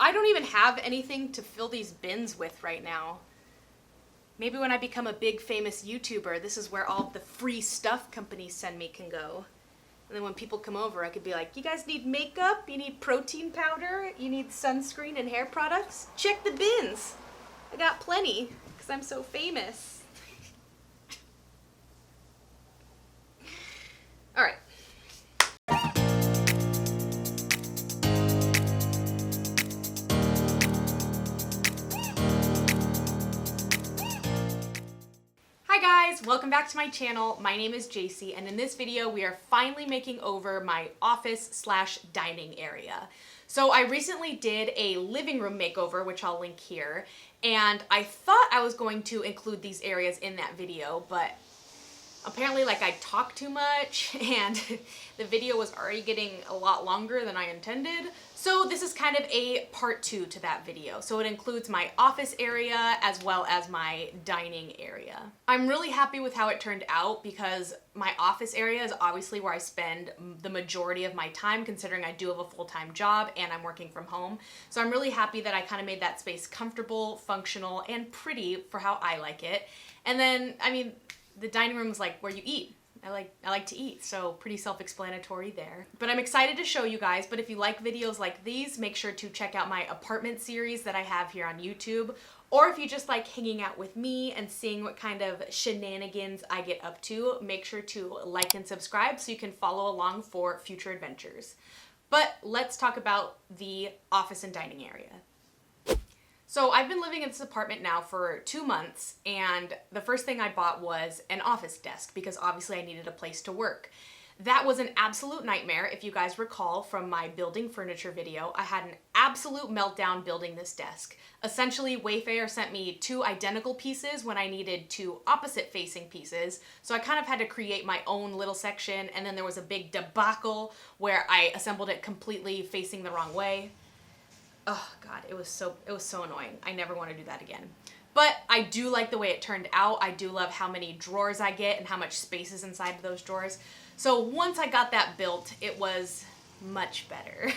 I don't even have anything to fill these bins with right now. Maybe when I become a big famous YouTuber, this is where all the free stuff companies send me can go. And then when people come over, I could be like, you guys need makeup? You need protein powder? You need sunscreen and hair products? Check the bins. I got plenty, because I'm so famous. All right. Hi guys, welcome back to my channel. My name is Jacy, and in this video we are finally making over my office/dining area. So I recently did a living room makeover, which I'll link here, and I thought I was going to include these areas in that video, but apparently I talked too much and the video was already getting a lot longer than I intended. So this is kind of a part 2 to that video. So it includes my office area as well as my dining area. I'm really happy with how it turned out because my office area is obviously where I spend the majority of my time, considering I do have a full-time job and I'm working from home. So I'm really happy that I kind of made that space comfortable, functional, and pretty for how I like it. And then, I mean, the dining room is like where you eat. I like to eat, so pretty self-explanatory there. But I'm excited to show you guys, but if you like videos like these, make sure to check out my apartment series that I have here on YouTube. Or if you just like hanging out with me and seeing what kind of shenanigans I get up to, make sure to like and subscribe so you can follow along for future adventures. But let's talk about the office and dining area. So I've been living in this apartment now for 2 months, and the first thing I bought was an office desk because obviously I needed a place to work. That was an absolute nightmare. If you guys recall from my building furniture video, I had an absolute meltdown building this desk. Essentially, Wayfair sent me 2 identical pieces when I needed 2 opposite facing pieces. So I kind of had to create my own little section, and then there was a big debacle where I assembled it completely facing the wrong way. Oh God, it was so annoying. I never want to do that again. But I do like the way it turned out. I do love how many drawers I get and how much space is inside of those drawers. So once I got that built, it was much better.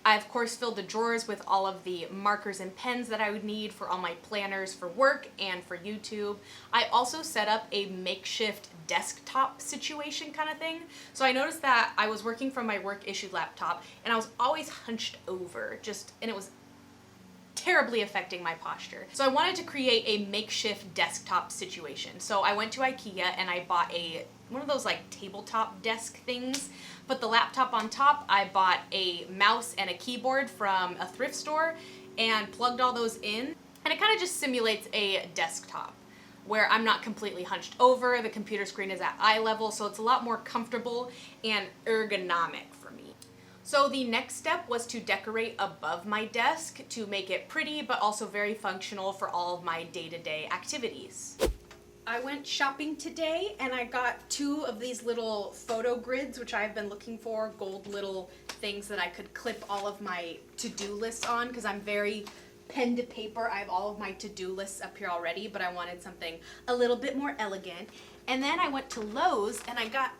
I of course filled the drawers with all of the markers and pens that I would need for all my planners for work and for YouTube. I also set up a makeshift desktop situation kind of thing. So I noticed that I was working from my work issued laptop and I was always hunched over, and it was terribly affecting my posture. So I wanted to create a makeshift desktop situation. So I went to IKEA and I bought one of those like tabletop desk things, but the laptop on top, I bought a mouse and a keyboard from a thrift store and plugged all those in, and it kind of just simulates a desktop where I'm not completely hunched over, the computer screen is at eye level, so it's a lot more comfortable and ergonomic for me. So the next step was to decorate above my desk to make it pretty but also very functional for all of my day-to-day activities. I went shopping today and I got 2 of these little photo grids, which I've been looking for, gold little things that I could clip all of my to-do lists on because I'm very pen to paper. I have all of my to-do lists up here already, but I wanted something a little bit more elegant. And then I went to Lowe's and I got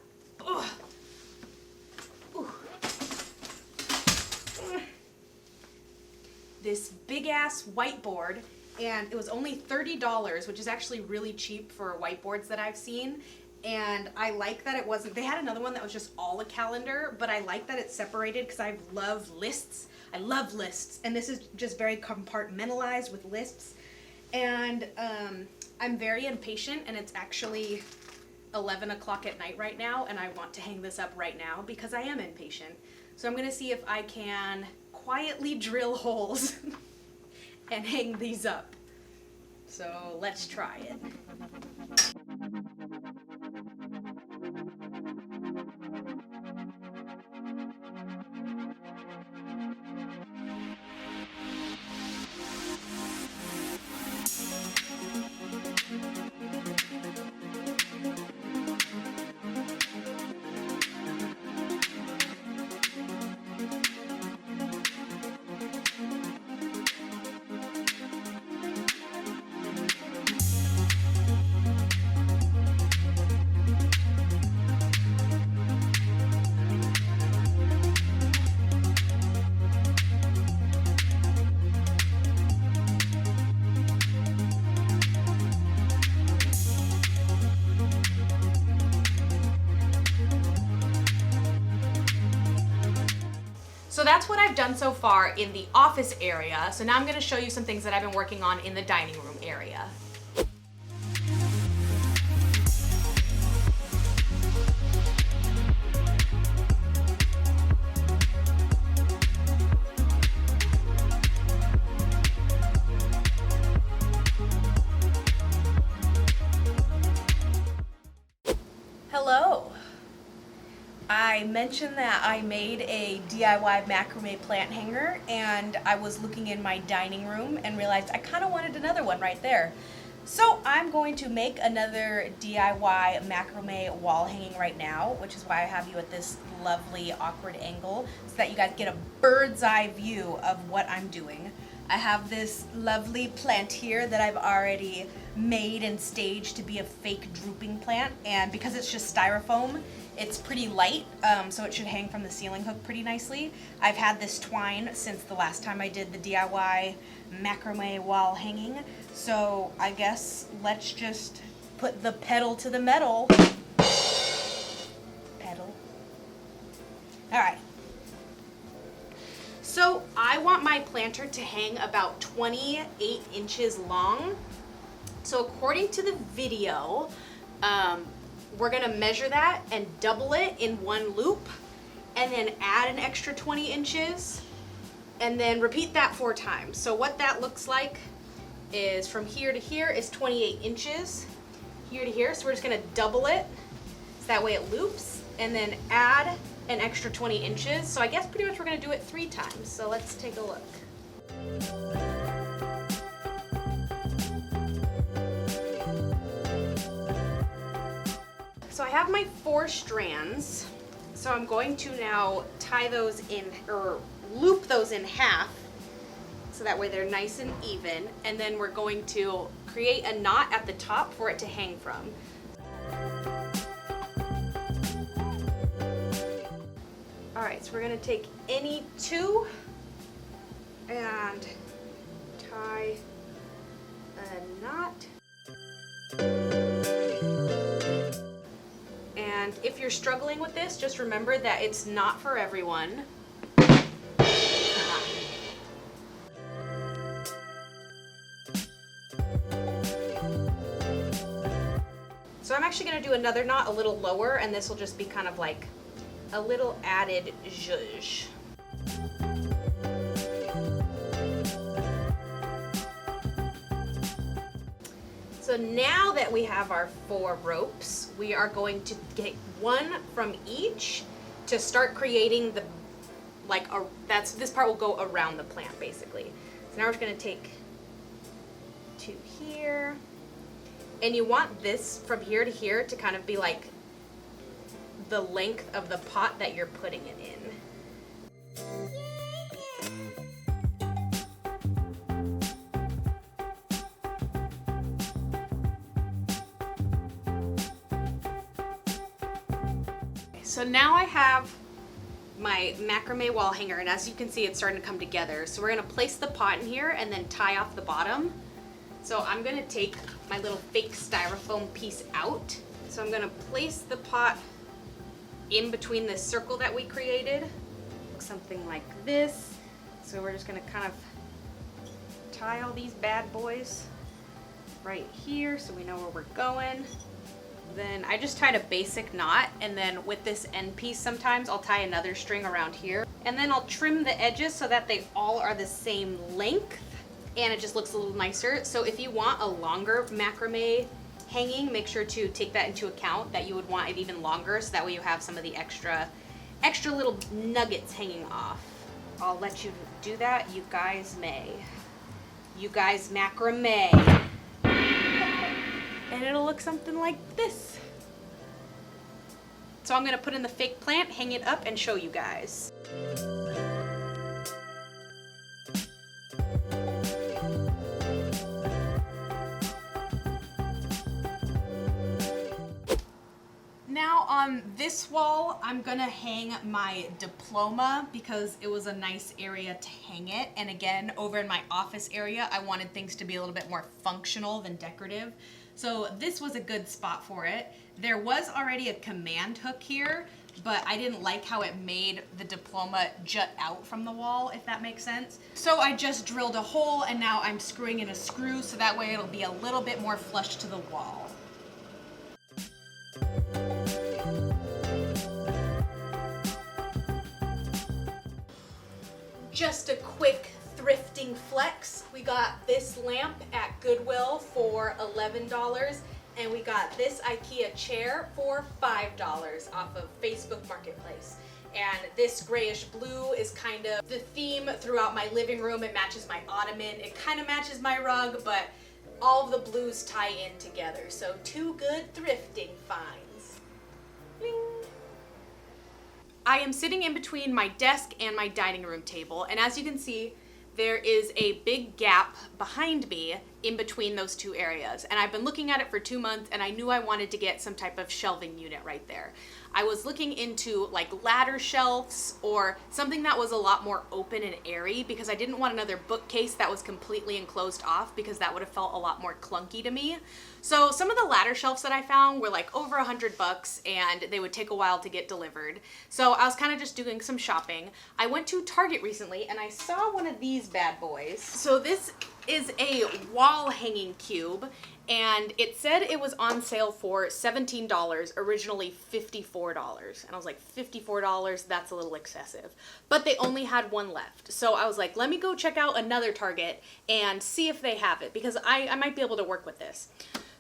this big ass whiteboard, and it was only $30, which is actually really cheap for whiteboards that I've seen. And I like that it wasn't, they had another one that was just all a calendar, but I like that it's separated because I love lists. I love lists, and this is just very compartmentalized with lists. And I'm very impatient, and it's actually 11 o'clock at night right now, and I want to hang this up right now because I am impatient. So I'm gonna see if I can quietly drill holes and hang these up. So let's try it. that's what I've done so far in the office area. So now I'm gonna show you some things that I've been working on in the dining room area. Hello. I mentioned that I made a DIY macrame plant hanger, and I was looking in my dining room and realized I kind of wanted another one right there. So I'm going to make another DIY macrame wall hanging right now, which is why I have you at this lovely awkward angle so that you guys get a bird's eye view of what I'm doing. I have this lovely plant here that I've already made and staged to be a fake drooping plant, and because it's just styrofoam, it's pretty light, so it should hang from the ceiling hook pretty nicely. I've had this twine since the last time I did the DIY macrame wall hanging, so I guess let's just put the pedal to the metal. Pedal. Alright. So I want my planter to hang about 28 inches long. So according to the video, we're gonna measure that and double it in one loop and then add an extra 20 inches and then repeat that 4 times. So what that looks like is from here to here is 28 inches, here to here. So we're just gonna double it so that way it loops and then add an extra 20 inches. So I guess pretty much we're gonna do it 3 times. So let's take a look. So I have my 4 strands, so I'm going to now tie those in, or loop those in half, so that way they're nice and even, and then we're going to create a knot at the top for it to hang from. Alright, so we're going to take any 2 and tie a knot. And if you're struggling with this, just remember that it's not for everyone. So I'm actually going to do another knot a little lower, and this will just be kind of like a little added zhuzh. So now that we have our 4 ropes, we are going to get 1 from each to start creating the, this part will go around the plant basically. So now we're just going to take 2 here, and you want this from here to here to kind of be like the length of the pot that you're putting it in. So now I have my macrame wall hanger, and as you can see, it's starting to come together. So we're gonna place the pot in here and then tie off the bottom. So I'm gonna take my little fake styrofoam piece out. So I'm gonna place the pot in between this circle that we created, something like this. So we're just gonna kind of tie all these bad boys right here so we know where we're going. Then I just tied a basic knot, and then with this end piece sometimes I'll tie another string around here, and then I'll trim the edges so that they all are the same length and it just looks a little nicer. So if you want a longer macrame hanging, make sure to take that into account, that you would want it even longer, so that way you have some of the extra little nuggets hanging off. I'll let you do that. You guys may. You guys macrame. And it'll look something like this. So I'm gonna put in the fake plant, hang it up, and show you guys. Now on this wall, I'm gonna hang my Diploma because it was a nice area to hang it. And again, over in my office area, I wanted things to be a little bit more functional than decorative. So this was a good spot for it. There was already a command hook here, but I didn't like how it made the Diploma jut out from the wall, if that makes sense. So I just drilled a hole, and now I'm screwing in a screw so that way it'll be a little bit more flush to the wall. Just a quick thrifting flex. We got this lamp at Goodwill for $11, and we got this IKEA chair for $5 off of Facebook Marketplace. And this grayish blue is kind of the theme throughout my living room. It matches my ottoman. It kind of matches my rug, but all of the blues tie in together. So 2 good thrifting finds. Bling. I am sitting in between my desk and my dining room table, and as you can see, there is a big gap behind me in between those 2 areas. And I've been looking at it for 2 months, and I knew I wanted to get some type of shelving unit right there. I was looking into like ladder shelves or something that was a lot more open and airy, because I didn't want another bookcase that was completely enclosed off, because that would have felt a lot more clunky to me. So some of the ladder shelves that I found were like over $100, and they would take a while to get delivered. So I was kind of just doing some shopping. I went to Target recently and I saw one of these bad boys. So this is a wall hanging cube, and it said it was on sale for $17, originally $54. And I was like, $54, that's a little excessive. But they only had one left. So I was like, let me go check out another Target and see if they have it, because I might be able to work with this.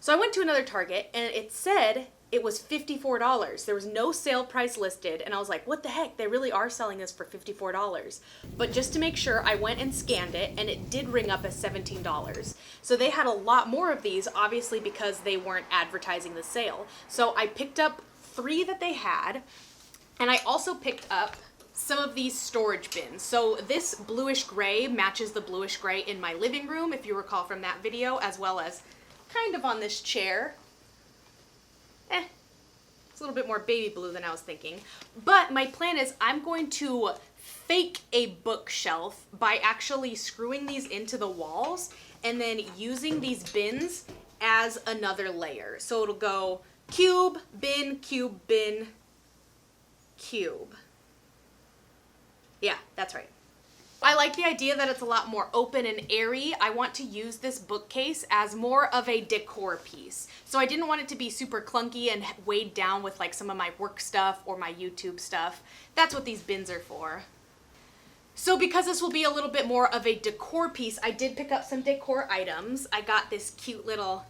So I went to another Target, and it said it was $54. There was no sale price listed, and I was like, what the heck? They really are selling this for $54. But just to make sure, I went and scanned it, and it did ring up as $17. So they had a lot more of these, obviously because they weren't advertising the sale. So I picked up 3 that they had, and I also picked up some of these storage bins. So this bluish gray matches the bluish gray in my living room, if you recall from that video, as well as kind of on this chair. It's a little bit more baby blue than I was thinking. But my plan is I'm going to fake a bookshelf by actually screwing these into the walls and then using these bins as another layer. So it'll go cube, bin, cube, bin, cube. Yeah, that's right. I like the idea that it's a lot more open and airy. I want to use this bookcase as more of a decor piece. So I didn't want it to be super clunky and weighed down with like some of my work stuff or my YouTube stuff. That's what these bins are for. So because this will be a little bit more of a decor piece, I did pick up some decor items. I got this cute little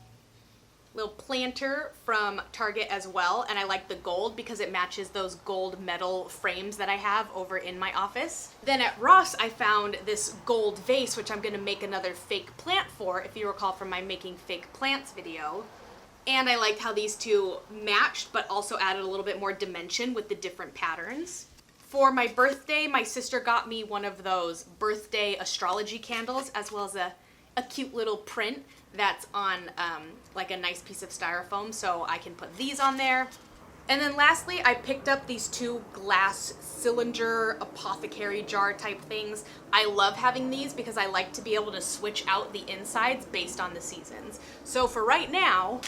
planter from Target as well, and I like the gold because it matches those gold metal frames that I have over in my office. Then at Ross I found this gold vase, which I'm going to make another fake plant for, if you recall from my making fake plants video. And I liked how these 2 matched but also added a little bit more dimension with the different patterns. For my birthday, my sister got me one of those birthday astrology candles, as well as a cute little print that's on like a nice piece of styrofoam, so I can put these on there. And then lastly, I picked up these 2 glass cylinder apothecary jar type things. I love having these because I like to be able to switch out the insides based on the seasons. So for right now,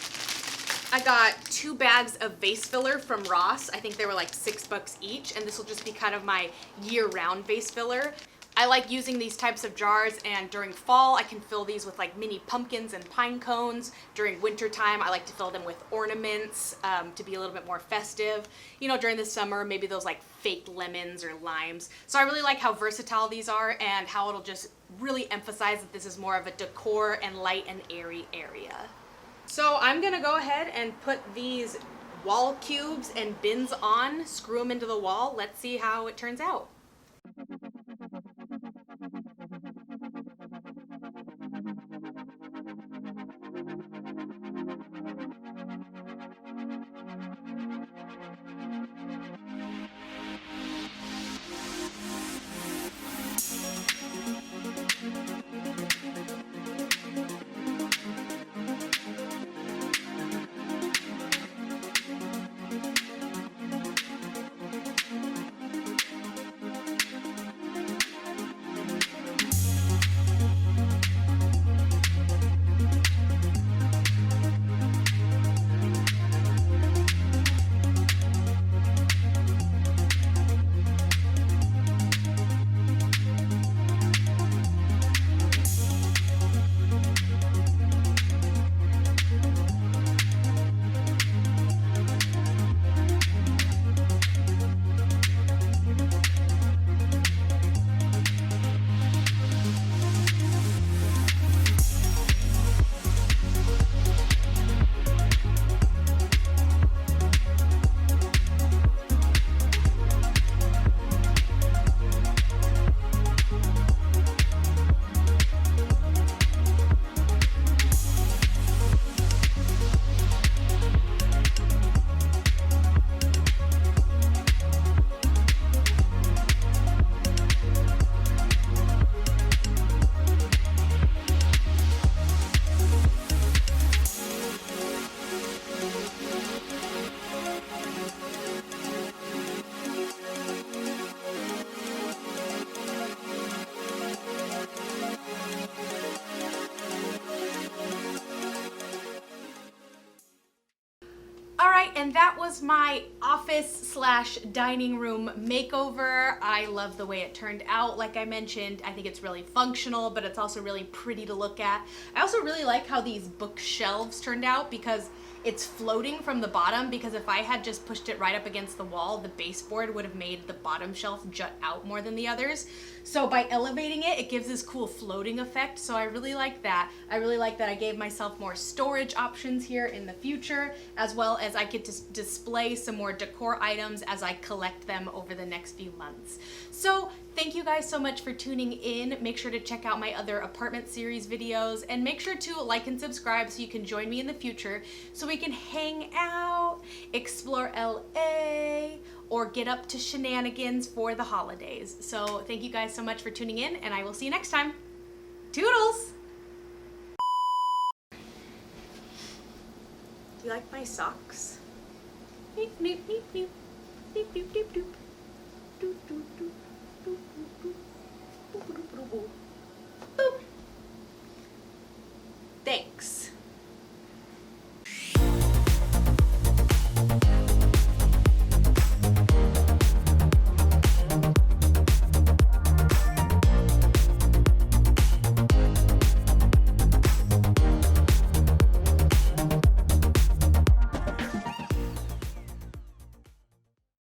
I got 2 bags of vase filler from Ross. I think they were like $6 each, and this will just be kind of my year-round vase filler. I like using these types of jars, and during fall I can fill these with like mini pumpkins and pine cones. During winter time I like to fill them with ornaments to be a little bit more festive. You know, during the summer maybe those like fake lemons or limes. So I really like how versatile these are and how it'll just really emphasize that this is more of a decor and light and airy area. So I'm gonna go ahead and put these wall cubes and bins on, screw them into the wall. Let's see how it turns out. and that was my office slash dining room makeover. I love the way it turned out. Like I mentioned, I think it's really functional, but it's also really pretty to look at. I also really like how these bookshelves turned out because it's floating from the bottom, because if I had just pushed it right up against the wall, the baseboard would have made the bottom shelf jut out more than the others. So by elevating it, it gives this cool floating effect. So I really like that. I really like that I gave myself more storage options here in the future, as well as I get to display some more decor items as I collect them over the next few months. So thank you guys so much for tuning in. Make sure to check out my other apartment series videos, and make sure to like and subscribe so you can join me in the future so we can hang out, explore LA, or get up to shenanigans for the holidays. So thank you guys so much for tuning in, and I will see you next time. Toodles! Do you like my socks? Beep, beep, beep, beep. Beep, beep, beep, doop. Doop, doop, doop.